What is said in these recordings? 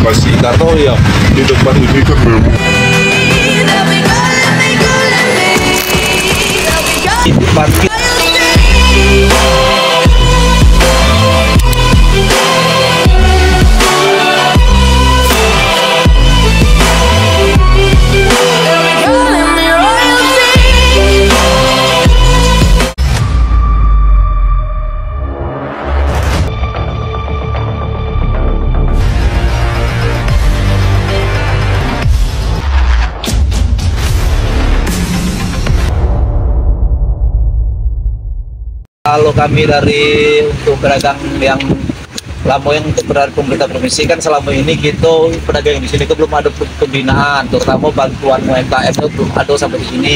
lokasi karena ya di depan ini kan memang parkir. Kalau kami dari untuk pedagang yang lama yang untuk berada pemerintah provinsi kan selama ini kita pedagang di sini kan belum ada pembinaan, terutama bantuan UMKM itu belum ada sampai di sini.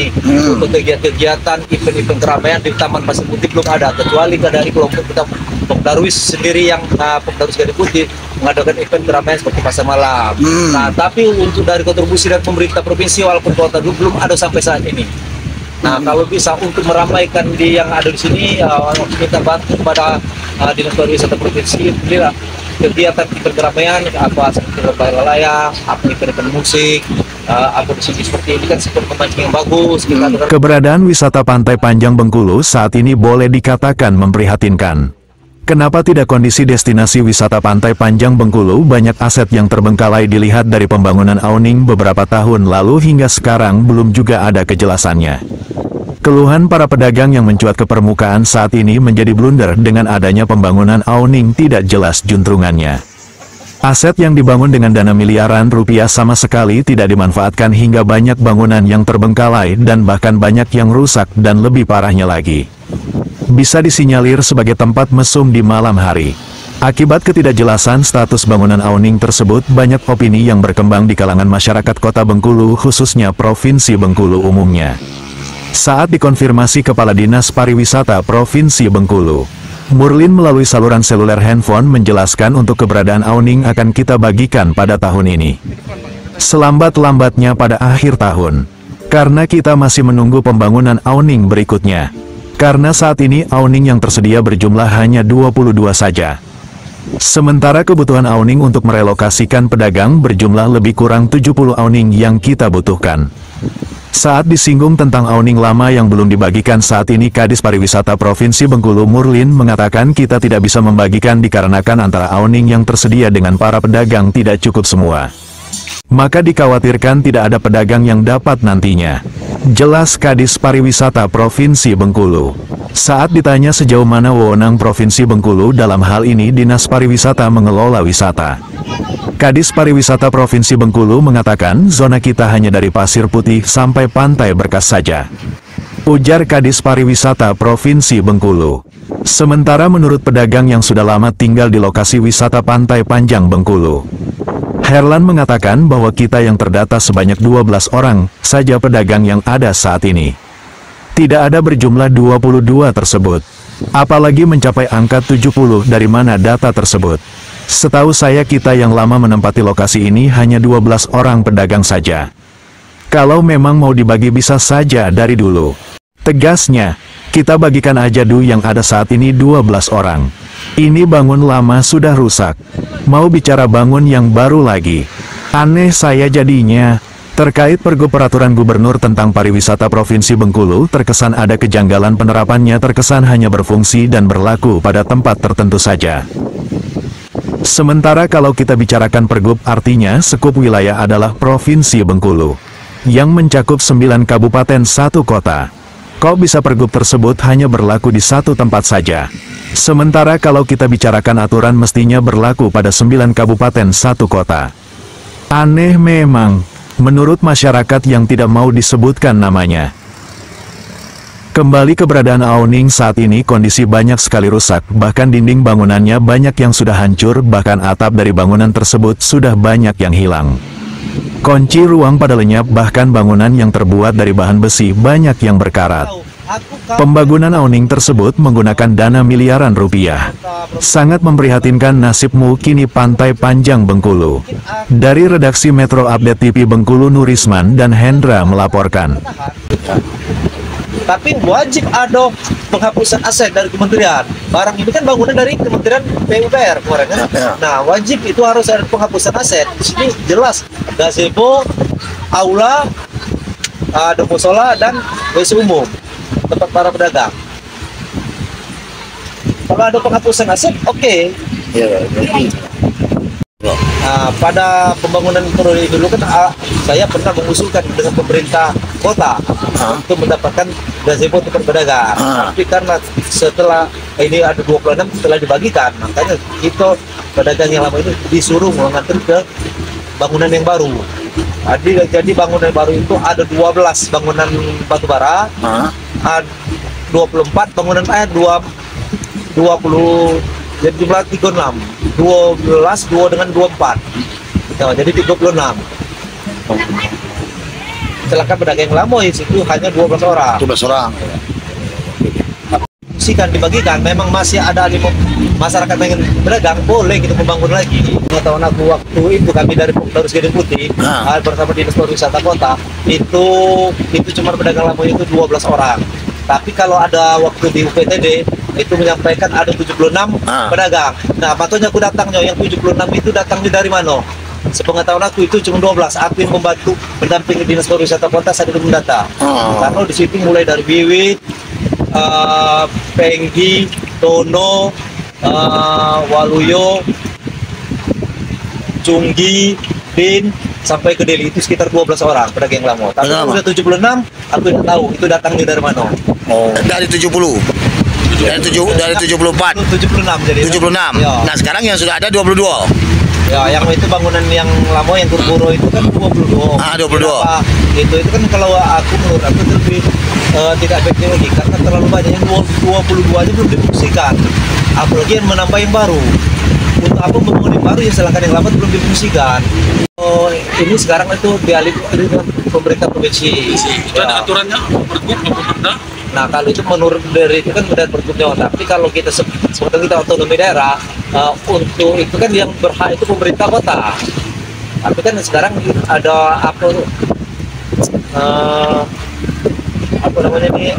Untuk kegiatan-kegiatan event-event keramaian di Taman Pasir Putih belum ada, kecuali dari kelompok kita Pokdarwis sendiri yang Pokdarwis Gading Putih mengadakan event keramaian seperti pasar malam. Nah, tapi untuk dari kontribusi dari pemerintah provinsi walaupun kota belum ada sampai saat ini. Nah, kalau bisa untuk meramaikan di yang ada di sini, kita bantu kepada Dinas Pariwisata Provinsi, kegiatan keramaian, apa seperti lomba layang, apa event musik, apa di sini seperti ini kan seperti pemancing yang bagus. Keberadaan wisata Pantai Panjang Bengkulu saat ini boleh dikatakan memprihatinkan. Kenapa tidak kondisi destinasi wisata Pantai Panjang Bengkulu banyak aset yang terbengkalai dilihat dari pembangunan awning beberapa tahun lalu hingga sekarang belum juga ada kejelasannya. Keluhan para pedagang yang mencuat ke permukaan saat ini menjadi blunder dengan adanya pembangunan awning tidak jelas juntrungannya. Aset yang dibangun dengan dana miliaran rupiah sama sekali tidak dimanfaatkan hingga banyak bangunan yang terbengkalai dan bahkan banyak yang rusak dan lebih parahnya lagi bisa disinyalir sebagai tempat mesum di malam hari. Akibat ketidakjelasan status bangunan awning tersebut, banyak opini yang berkembang di kalangan masyarakat Kota Bengkulu khususnya Provinsi Bengkulu umumnya. Saat dikonfirmasi Kepala Dinas Pariwisata Provinsi Bengkulu, Murlin melalui saluran seluler handphone menjelaskan untuk keberadaan awning akan kita bagikan pada tahun ini. Selambat-lambatnya pada akhir tahun. Karena kita masih menunggu pembangunan awning berikutnya. Karena saat ini awning yang tersedia berjumlah hanya 22 saja. Sementara kebutuhan awning untuk merelokasikan pedagang berjumlah lebih kurang 70 awning yang kita butuhkan. Saat disinggung tentang awning lama yang belum dibagikan saat ini, Kadis Pariwisata Provinsi Bengkulu Murlin mengatakan kita tidak bisa membagikan dikarenakan antara awning yang tersedia dengan para pedagang tidak cukup semua. Maka dikhawatirkan tidak ada pedagang yang dapat nantinya. Jelas Kadis Pariwisata Provinsi Bengkulu. Saat ditanya sejauh mana wewenang Provinsi Bengkulu dalam hal ini Dinas Pariwisata mengelola wisata, Kadis Pariwisata Provinsi Bengkulu mengatakan zona kita hanya dari Pasir Putih sampai Pantai Berkas saja. Ujar Kadis Pariwisata Provinsi Bengkulu. Sementara menurut pedagang yang sudah lama tinggal di lokasi wisata Pantai Panjang Bengkulu, Herlan mengatakan bahwa kita yang terdata sebanyak 12 orang saja pedagang yang ada saat ini. Tidak ada berjumlah 22 tersebut. Apalagi mencapai angka 70 dari mana data tersebut. Setahu saya kita yang lama menempati lokasi ini hanya 12 orang pedagang saja. Kalau memang mau dibagi bisa saja dari dulu. Tegasnya, kita bagikan aja dulu yang ada saat ini 12 orang. Ini bangun lama sudah rusak. Mau bicara bangun yang baru lagi. Aneh saya jadinya. Terkait Pergub Peraturan Gubernur tentang Pariwisata Provinsi Bengkulu, terkesan ada kejanggalan penerapannya, terkesan hanya berfungsi dan berlaku pada tempat tertentu saja. Sementara kalau kita bicarakan Pergub artinya sekup wilayah adalah Provinsi Bengkulu, yang mencakup 9 kabupaten 1 kota. Kok bisa Pergub tersebut hanya berlaku di satu tempat saja? Sementara kalau kita bicarakan aturan mestinya berlaku pada 9 kabupaten 1 kota. Aneh memang. Menurut masyarakat yang tidak mau disebutkan namanya. Kembali keberadaan awning saat ini kondisi banyak sekali rusak, bahkan dinding bangunannya banyak yang sudah hancur, bahkan atap dari bangunan tersebut sudah banyak yang hilang. Kunci ruang pada lenyap, bahkan bangunan yang terbuat dari bahan besi banyak yang berkarat. Pembangunan awning tersebut menggunakan dana miliaran rupiah. Sangat memprihatinkan nasibmu kini Pantai Panjang Bengkulu. Dari redaksi Metro Update TV Bengkulu, Nurisman dan Hendra melaporkan. tapi wajib ada penghapusan aset dari kementerian. Barang ini kan bangunan dari Kementerian PUPR kemarin kan. Nah, wajib itu harus ada penghapusan aset. Di sini jelas gazebo, aula, ada musola dan WC umum tempat para pedagang. Kalau ada penghapusan aset, oke. Nah, pada pembangunan periode dulu kan saya pernah mengusulkan dengan pemerintah kota untuk mendapatkan gazebo tempat pedagang. Tapi karena setelah ini ada 26 setelah dibagikan, makanya kita pedagang yang lama itu disuruh mengantar ke bangunan yang baru. Jadi bangunan baru itu ada 12 bangunan batubara, 24 bangunan 20, jadi jumlah 36, 12, 2 dengan 24, nah, jadi 36. Sedangkan pedagang lama di situ hanya 12 orang. 12 orang. Kan dibagikan, memang masih ada masyarakat pengen berdagang, boleh kita membangun lagi. Pengetahuan aku waktu itu kami dari Gedung Putih bersama Dinas Pariwisata Kota itu cuma pedagang lama itu 12 orang. Tapi kalau ada waktu di UPTD itu menyampaikan ada 76 pedagang. Nah, makanya aku datangnya yang 76 itu datangnya dari mana? Sepengetahuan aku itu cuma 12. Aku yang membantu mendampingi Dinas Pariwisata Kota saat itu mendata. Karena di situ mulai dari Biwit, Penggi, Tono, Waluyo, Cunggi, Din, sampai ke Deli itu sekitar 12 orang pedagang lama. Tapi udah 76, aku tidak tahu itu datangnya dari mana. Dari 70. Dari 74. 76 jadi. 76. Ya. Nah, sekarang yang sudah ada 22. Ya, yang itu bangunan yang lama yang Kurburo itu kan 22. 22. Kenapa? Itu kan kalau menurut aku lebih tidak efektif lagi karena terlalu banyak yang 22 aja belum difungsikan. Apalagi yang menambah yang baru. Untuk apa membangun yang baru ya sedangkan yang lama belum difungsikan. Ini sekarang itu dialih dengan pemerintah provinsi. Itu ada aturannya, pergub pemerintah. Nah, kalau itu menurut dari itu kan dari pergubnya, tapi kalau kita sebetulnya kita otonomi daerah untuk itu kan yang berhak itu pemerintah kota. Tapi kan sekarang ada apa namanya ini?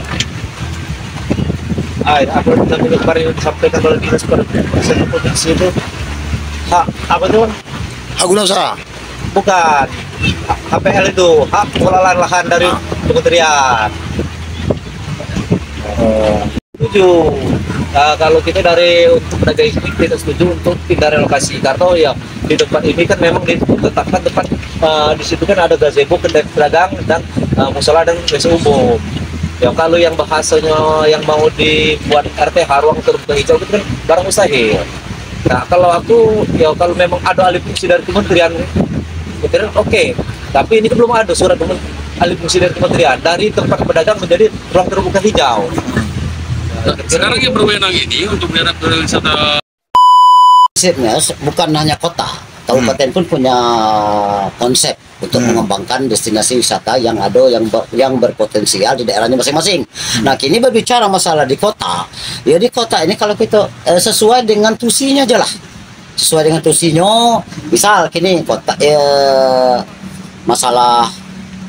Apa namanya kemarin disampaikan oleh Dinas Pariwisata Provinsi itu apa tuh? Hak guna usaha. Bukan. HPL itu hak pengelolaan lahan dari kementerian. Setuju. Kalau kita dari untuk pedagang ini kita setuju untuk pindah relokasi karena ya di depan ini kan memang ditetapkan depan di situ kan ada gazebo, kedai pedagang dan musola dan WC umum. Ya kalau yang bahasanya yang mau dibuat RTH ruang terbuka hijau itu kan barang mustahil. Nah kalau aku ya kalau memang ada alih fungsi dari kementerian oke. Tapi ini belum ada surat alih fungsi dari kementerian dari tempat pedagang menjadi ruang terbuka hijau. Sekarang yang berwenang ini untuk daerah pariwisata konsepnya bukan hanya kota, kabupaten pun punya konsep untuk mengembangkan destinasi wisata yang ada yang berpotensial di daerahnya masing-masing. Nah, kini berbicara masalah di kota, ya di kota ini kalau kita sesuai dengan tusinya aja lah, sesuai dengan tusinya. Misal kini kota masalah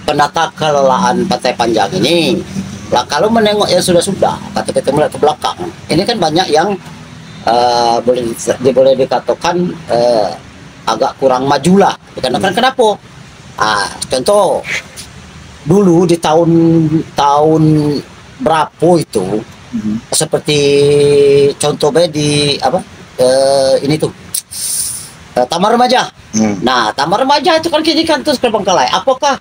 penata kelolaan Pantai Panjang ini. Lah kalau menengok yang sudah-sudah, kata kita mulai ke belakang, ini kan banyak yang boleh dikatakan agak kurang maju lah. Dikarenakan kenapa? Contoh dulu di tahun berapa itu, seperti contoh di apa? Ini tuh Taman Remaja. Nah, Taman Remaja itu kan kini kan terus terbengkalai. Apakah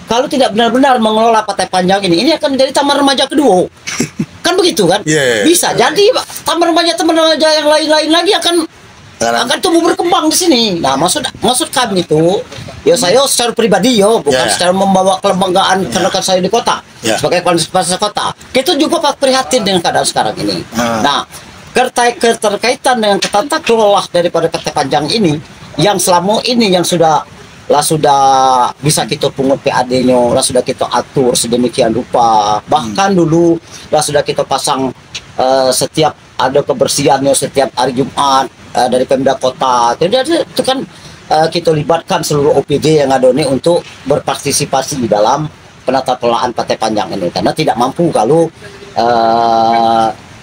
kalau tidak benar-benar mengelola Pantai Panjang ini akan menjadi taman remaja kedua? Kan begitu kan? Bisa jadi taman remaja yang lain-lain lagi akan tumbuh berkembang di sini. Nah, maksud kami itu, ya saya secara pribadi bukan secara membawa kelembagaan karena kan saya di kota sebagai kepala kota. Kita juga prihatin dengan keadaan sekarang ini. Nah, keterkaitan dengan tata kelola daripada Pantai Panjang ini yang selama ini yang sudah bisa kita pungut PAD-nya, sudah kita atur sedemikian rupa. Bahkan dulu sudah kita pasang setiap ada kebersihannya setiap hari Jumat dari Pemda Kota. Jadi itu kan kita libatkan seluruh OPD yang ada ini untuk berpartisipasi dalam penata kelolaan Pantai Panjang ini, karena tidak mampu kalau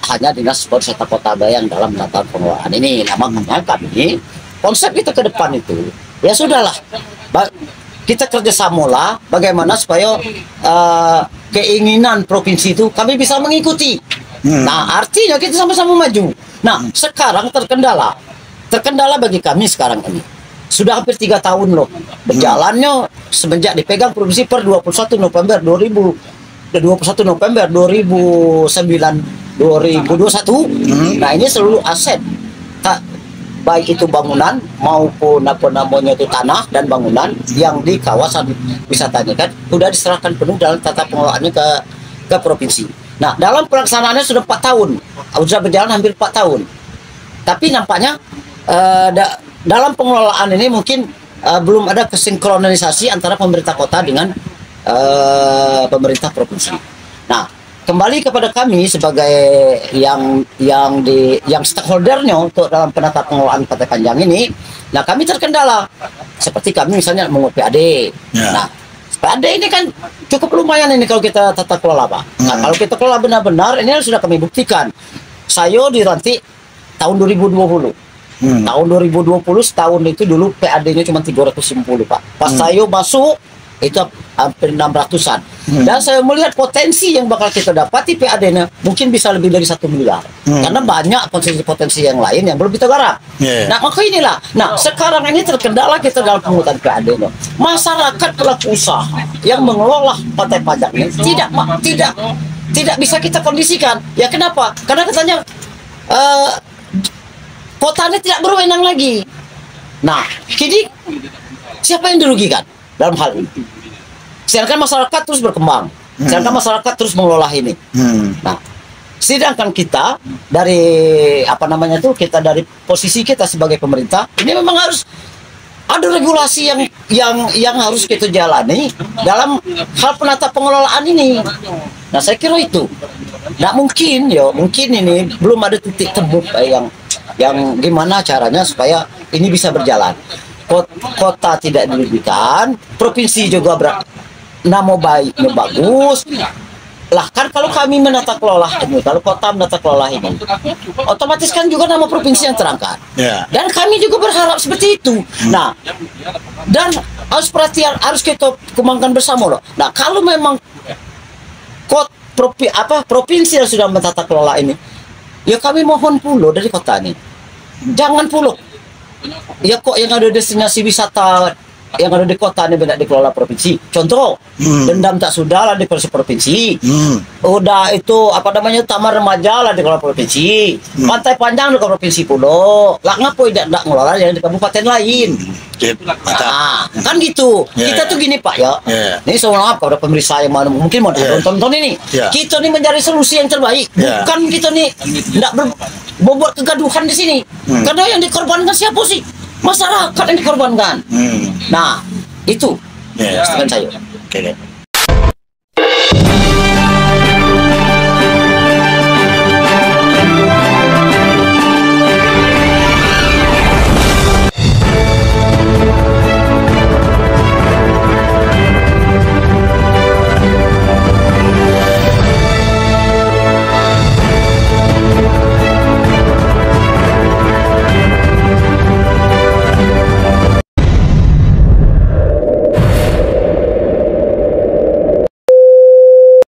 hanya Dinas Pariwisata Kota Bayang dalam menata pengelolaan ini. Nah, makanya kami konsep kita ke depan itu ya sudahlah, kita kerjasamalah bagaimana supaya keinginan provinsi itu kami bisa mengikuti. Nah, artinya kita sama-sama maju. Nah, sekarang terkendala bagi kami sekarang ini sudah hampir 3 tahun loh berjalannya semenjak dipegang provinsi per 21 November 2021. Nah, ini seluruh aset baik itu bangunan maupun apa namanya itu tanah dan bangunan yang di kawasan wisatanya kan sudah diserahkan penuh dalam tata pengelolaannya ke provinsi. Nah, dalam pelaksanaannya sudah 4 tahun, sudah berjalan hampir 4 tahun. Tapi nampaknya dalam pengelolaan ini mungkin belum ada kesinkronisasi antara pemerintah kota dengan pemerintah provinsi. Nah, kembali kepada kami sebagai yang stakeholdernya untuk dalam penata pengelolaan Pantai Panjang ini. Nah, kami terkendala seperti kami misalnya mengukur PAD. Nah, PAD ini kan cukup lumayan ini kalau kita tata kelola, Pak. Nah, kalau kita kelola benar-benar, ini sudah kami buktikan. Saya dilantik tahun 2020. Tahun 2020 setahun itu dulu PAD-nya cuma 350, Pak. Pas saya masuk itu hampir 600-an. Dan saya melihat potensi yang bakal kita dapati PAD-nya mungkin bisa lebih dari 1 miliar. Karena banyak potensi-potensi yang lain yang belum kita garap. Nah, maka inilah. Nah, sekarang ini terkendala kita dalam pengurutan PAD-nya. Masyarakat pelaku usaha yang mengelola Pantai Panjang ini tidak bisa kita kondisikan. Ya, kenapa? Karena katanya kotanya tidak berwenang lagi. Nah, jadi siapa yang dirugikan dalam hal ini? Sedangkan masyarakat terus berkembang, sedangkan masyarakat terus mengelola ini. Nah, sedangkan kita dari kita dari posisi kita sebagai pemerintah ini memang harus ada regulasi yang harus kita jalani dalam hal penata pengelolaan ini. Nah, saya kira itu. Nah, mungkin ini belum ada titik temu yang gimana caranya supaya ini bisa berjalan. Kota tidak dirugikan, provinsi juga nama baiknya bagus. Lah kan kalau kami menata kelola ini, kalau kota menata kelola ini, otomatis kan juga nama provinsi yang terangkat. Dan kami juga berharap seperti itu. Nah, dan harus kita kembangkan bersama loh. Nah, kalau memang provinsi yang sudah menata kelola ini, ya kami mohon pula dari kota ini, jangan pula ya kok yang ada destinasi wisata yang ada di kota ini tidak dikelola provinsi. Contoh, Dendam tak sudah lah dikelola provinsi. Udah itu Taman Remaja lah dikelola provinsi. Pantai Panjang dikelola provinsi pula. Lah ngapa tidak ngelola yang di kabupaten lain? Nah, kan gitu. Kita tuh gini, Pak ya. Ini saya maaf kalau pemirsa yang mungkin mau nonton ini. Kita nih mencari solusi yang terbaik. Bukan kita nih tidak membuat kegaduhan di sini. Karena yang dikorbankan siapa sih? Masyarakat yang dikorbankan. Nah, itu setelah saya.